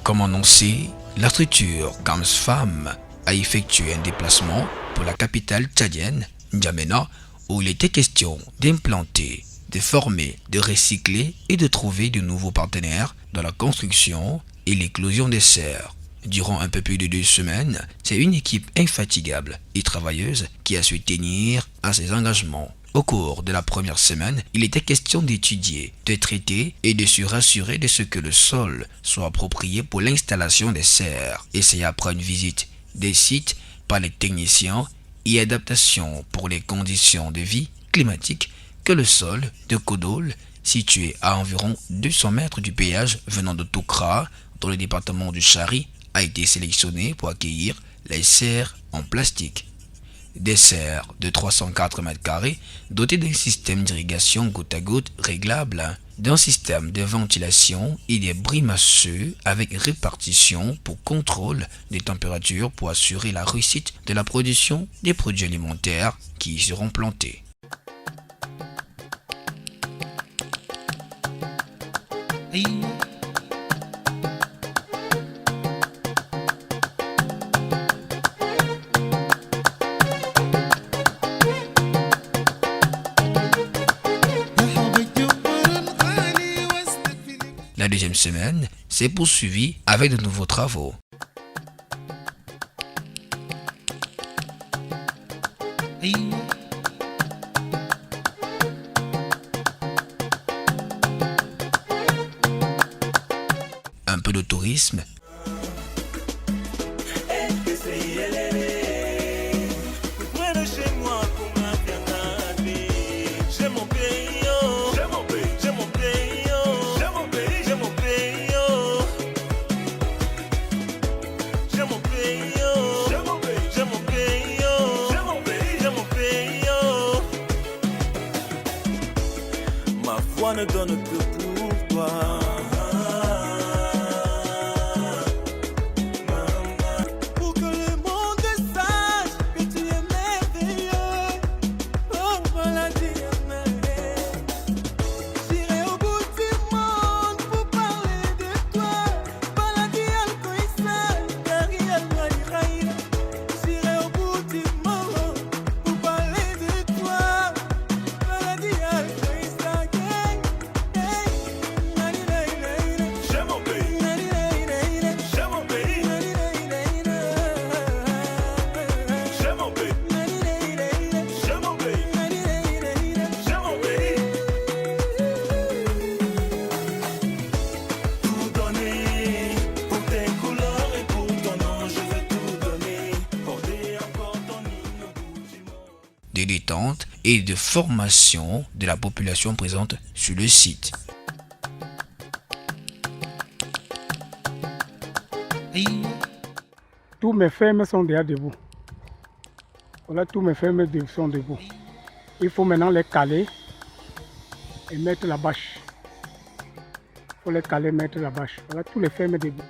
Comme annoncé, la structure CAMS-FAM a effectué un déplacement pour la capitale tchadienne, N'Djamena, où il était question d'implanter, de former, de recycler et de trouver de nouveaux partenaires dans la construction et l'éclosion des serres. Durant un peu plus de 2 semaines, c'est une équipe infatigable et travailleuse qui a su tenir à ses engagements. Au cours de la première semaine, il était question d'étudier, de traiter et de se rassurer de ce que le sol soit approprié pour l'installation des serres. Et c'est après une visite des sites par les techniciens et adaptation pour les conditions de vie climatiques que le sol de Kodol, situé à environ 200 mètres du péage venant de Toukra, dans le département du Chari, a été sélectionné pour accueillir les serres en plastique. Des serres de 304 m2 dotées d'un système d'irrigation goutte à goutte réglable, d'un système de ventilation et des bris masseux avec répartition pour contrôle des températures pour assurer la réussite de la production des produits alimentaires qui y seront plantés. La deuxième semaine s'est poursuivie avec de nouveaux travaux. Un peu de tourisme. Ma foi ne donne que pour toi. Pour que le monde sache que tu es merveilleux. Oh, voilà, tu es merveilleux. J'irai au bout du monde pour parler de toi. Voilà, tu es le coïsseur, derrière moi, Iraïla. J'irai au bout du monde pour parler de toi. Voilà, tu es le coïsseur. De détente et de formation de la population présente sur le site. Tous mes fermes sont déjà debout. Voilà, tous mes fermes sont debout. Il faut maintenant les caler et mettre la bâche. Il faut les caler et mettre la bâche. Voilà, tous les fermes debout.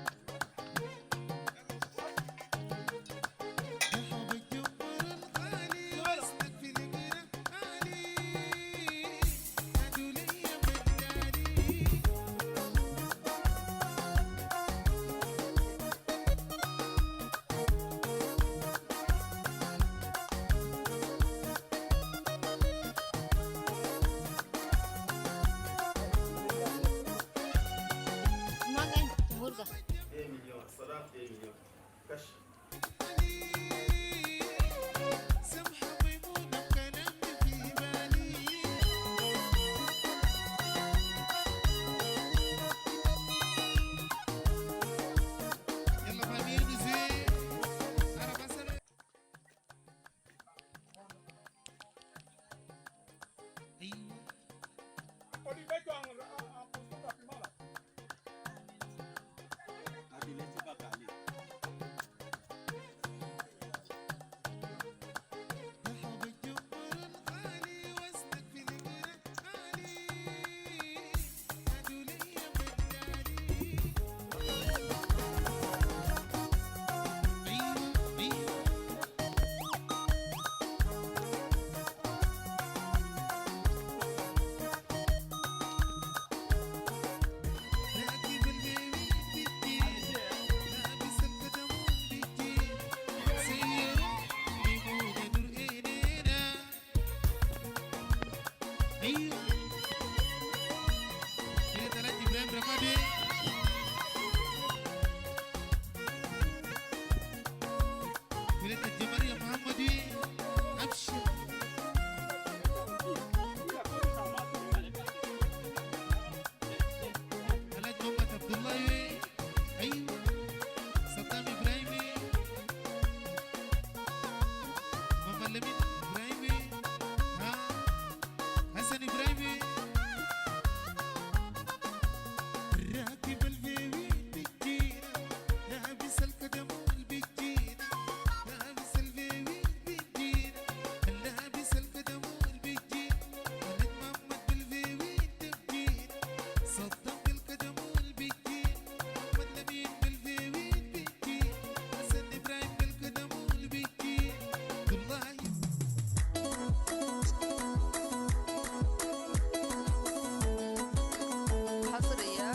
حصرية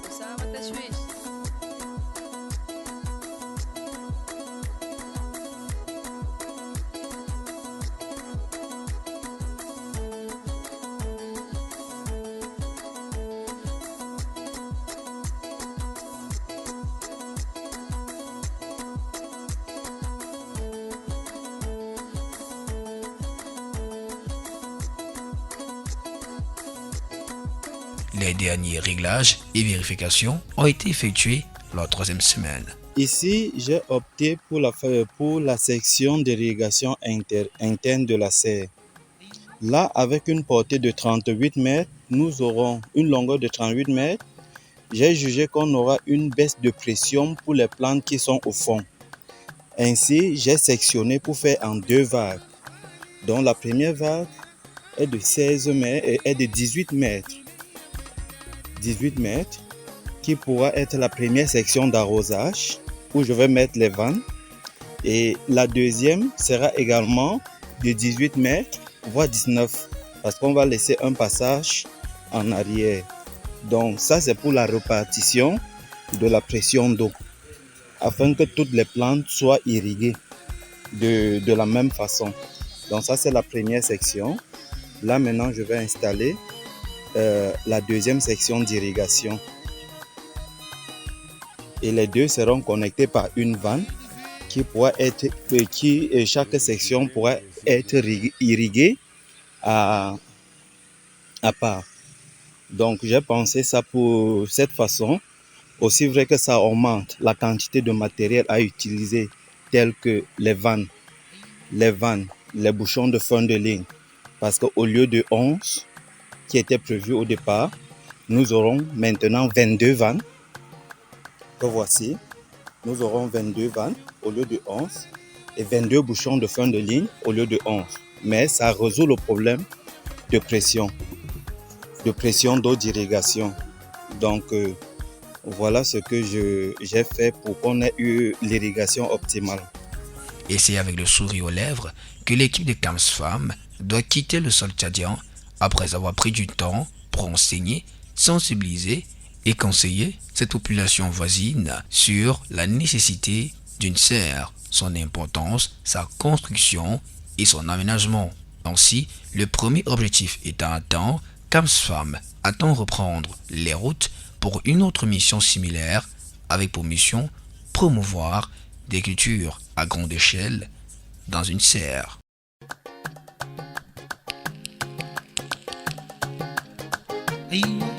أسامة تشويش. Les derniers réglages et vérifications ont été effectués la troisième semaine. Ici, j'ai opté pour la section d'irrigation interne de la serre. Là, avec une portée de 38 mètres, nous aurons une longueur de 38 mètres. J'ai jugé qu'on aura une baisse de pression pour les plantes qui sont au fond. Ainsi, j'ai sectionné pour faire en 2 vagues. Donc, la première vague est de 16 mètres et est de 18 mètres. 18 mètres, qui pourra être la première section d'arrosage où je vais mettre les vannes. Et la deuxième sera également de 18 mètres, voire 19, parce qu'on va laisser un passage en arrière. Donc ça, c'est pour la répartition de la pression d'eau, afin que toutes les plantes soient irriguées de la même façon. Donc ça, c'est la première section. Là, maintenant, je vais installer la deuxième section d'irrigation. Et les deux seront connectés par une vanne chaque section pourra être irriguée à part. Donc j'ai pensé ça pour cette façon. Aussi vrai que ça augmente la quantité de matériel à utiliser, tels que les vannes, les bouchons de fin de ligne. Parce qu'au lieu de 11 qui était prévu au départ, nous aurons maintenant 22 vannes. Que voici, nous aurons 22 vannes au lieu de 11 et 22 bouchons de fin de ligne au lieu de 11. Mais ça résout le problème de pression d'eau d'irrigation. Donc voilà ce que j'ai fait pour qu'on ait eu l'irrigation optimale. Et c'est avec le sourire aux lèvres que l'équipe de Camsfam doit quitter le sol tchadien après avoir pris du temps pour enseigner, sensibiliser et conseiller cette population voisine sur la nécessité d'une serre, son importance, sa construction et son aménagement. Ainsi, le premier objectif étant atteint, Camsfam attend reprendre les routes pour une autre mission similaire avec pour mission promouvoir des cultures à grande échelle dans une serre. أيوة